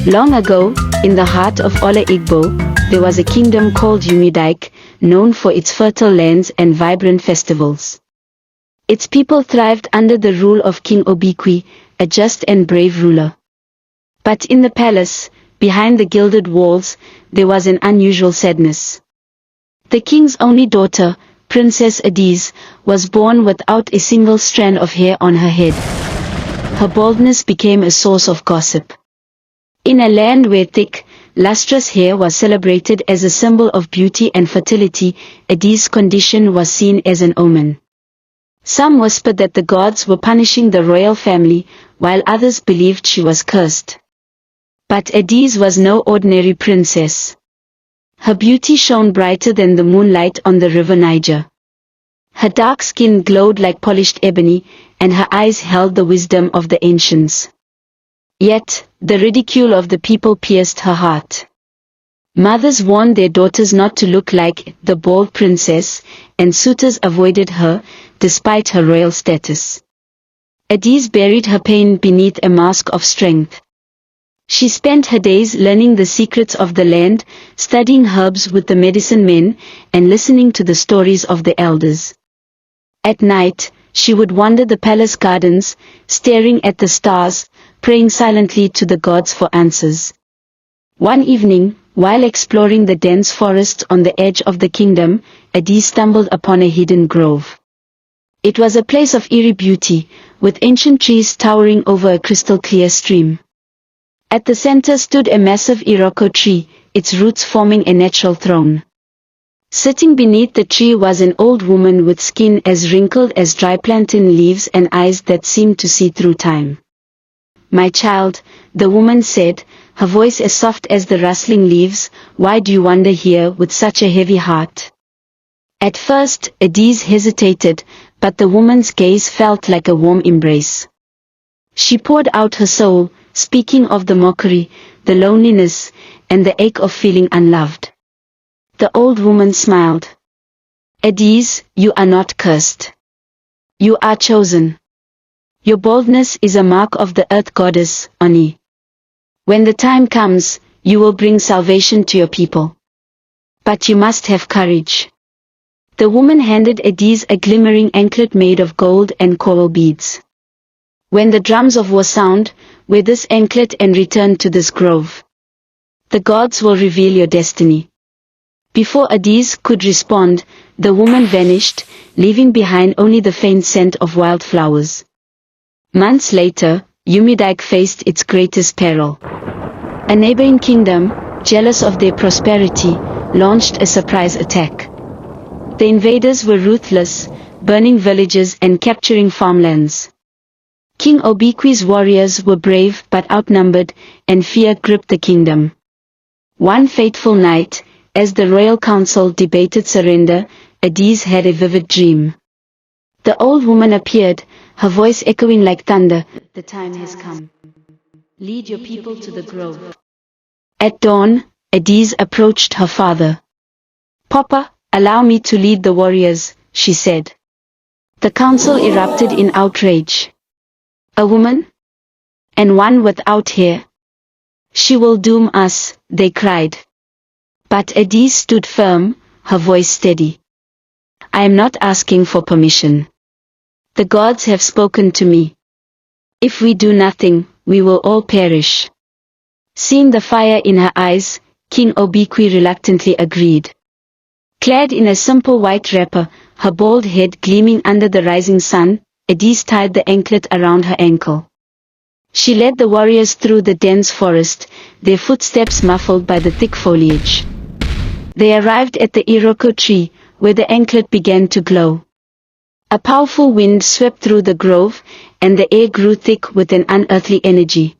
Long ago, in the heart of Ola Igbo, there was a kingdom called Umudike, known for its fertile lands and vibrant festivals. Its people thrived under the rule of King Umudike, a just and brave ruler. But in the palace, behind the gilded walls, there was an unusual sadness. The king's only daughter, Princess Adiz, was born without a single strand of hair on her head. Her baldness became a source of gossip. In a land where thick, lustrous hair was celebrated as a symbol of beauty and fertility, Adiz's condition was seen as an omen. Some whispered that the gods were punishing the royal family, while others believed she was cursed. But Adiz was no ordinary princess. Her beauty shone brighter than the moonlight on the river Niger. Her dark skin glowed like polished ebony, and her eyes held the wisdom of the ancients. Yet, the ridicule of the people pierced her heart. Mothers warned their daughters not to look like the bald princess, and suitors avoided her, despite her royal status. Adiz buried her pain beneath a mask of strength. She spent her days learning the secrets of the land, studying herbs with the medicine men, and listening to the stories of the elders. At night, she would wander the palace gardens, staring at the stars, praying silently to the gods for answers. One evening, while exploring the dense forests on the edge of the kingdom, Adiz stumbled upon a hidden grove. It was a place of eerie beauty, with ancient trees towering over a crystal-clear stream. At the center stood a massive Iroko tree, its roots forming a natural throne. Sitting beneath the tree was an old woman with skin as wrinkled as dry plantain leaves and eyes that seemed to see through time. "My child," the woman said, her voice as soft as the rustling leaves, "why do you wander here with such a heavy heart?" At first, Adiz hesitated, but the woman's gaze felt like a warm embrace. She poured out her soul, speaking of the mockery, the loneliness, and the ache of feeling unloved. The old woman smiled. "Adiz, you are not cursed. You are chosen. Your boldness is a mark of the earth goddess, Oni. When the time comes, you will bring salvation to your people. But you must have courage." The woman handed Adiz a glimmering anklet made of gold and coral beads. "When the drums of war sound, wear this anklet and return to this grove. The gods will reveal your destiny." Before Adiz could respond, the woman vanished, leaving behind only the faint scent of wildflowers. Months later, Umudike faced its greatest peril. A neighboring kingdom, jealous of their prosperity, launched a surprise attack. The invaders were ruthless, burning villages and capturing farmlands. King Umudike's warriors were brave but outnumbered, and fear gripped the kingdom. One fateful night, as the royal council debated surrender, Adiz had a vivid dream. The old woman appeared, her voice echoing like thunder, "The time has come. Lead your people to the grove." At dawn, Adiz approached her father. "Papa, allow me to lead the warriors," she said. The council erupted in outrage. "A woman? And one without hair? She will doom us," they cried. But Adiz stood firm, her voice steady. "I am not asking for permission. The gods have spoken to me. If we do nothing, we will all perish." Seeing the fire in her eyes, King Umudike reluctantly agreed. Clad in a simple white wrapper, her bald head gleaming under the rising sun, Adiz tied the anklet around her ankle. She led the warriors through the dense forest, their footsteps muffled by the thick foliage. They arrived at the Iroko tree, where the anklet began to glow. A powerful wind swept through the grove, and the air grew thick with an unearthly energy.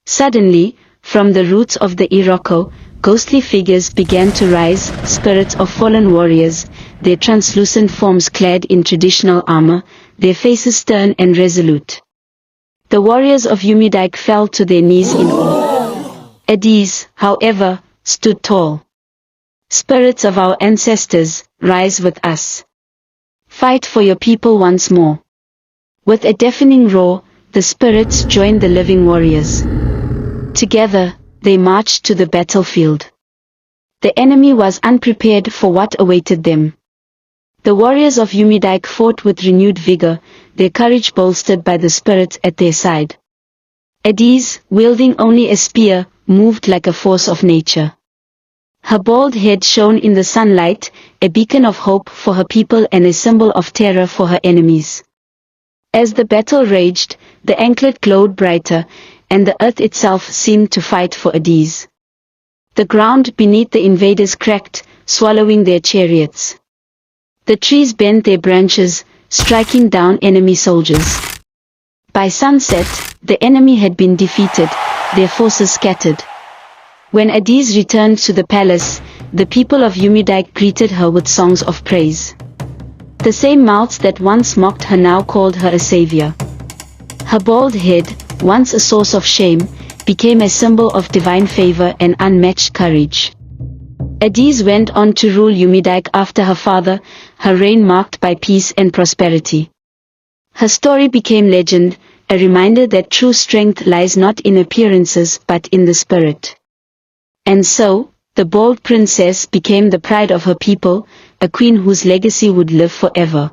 Suddenly, from the roots of the Iroko, ghostly figures began to rise, spirits of fallen warriors, their translucent forms clad in traditional armor, their faces stern and resolute. The warriors of Umudike fell to their knees in awe. Adiz, however, stood tall. "Spirits of our ancestors, rise with us. Fight for your people once more." With a deafening roar, the spirits joined the living warriors. Together, they marched to the battlefield. The enemy was unprepared for what awaited them. The warriors of Umudike fought with renewed vigor, their courage bolstered by the spirits at their side. Adise, wielding only a spear, moved like a force of nature. Her bald head shone in the sunlight, a beacon of hope for her people and a symbol of terror for her enemies. As the battle raged, the anklet glowed brighter, and the earth itself seemed to fight for Adise. The ground beneath the invaders cracked, swallowing their chariots. The trees bent their branches, striking down enemy soldiers. By sunset, the enemy had been defeated, their forces scattered. When Adise returned to the palace, the people of Umudike greeted her with songs of praise. The same mouths that once mocked her now called her a savior. Her bald head, once a source of shame, became a symbol of divine favor and unmatched courage. Adise went on to rule Umudike after her father, her reign marked by peace and prosperity. Her story became legend, a reminder that true strength lies not in appearances but in the spirit. And so, the bold princess became the pride of her people, a queen whose legacy would live forever.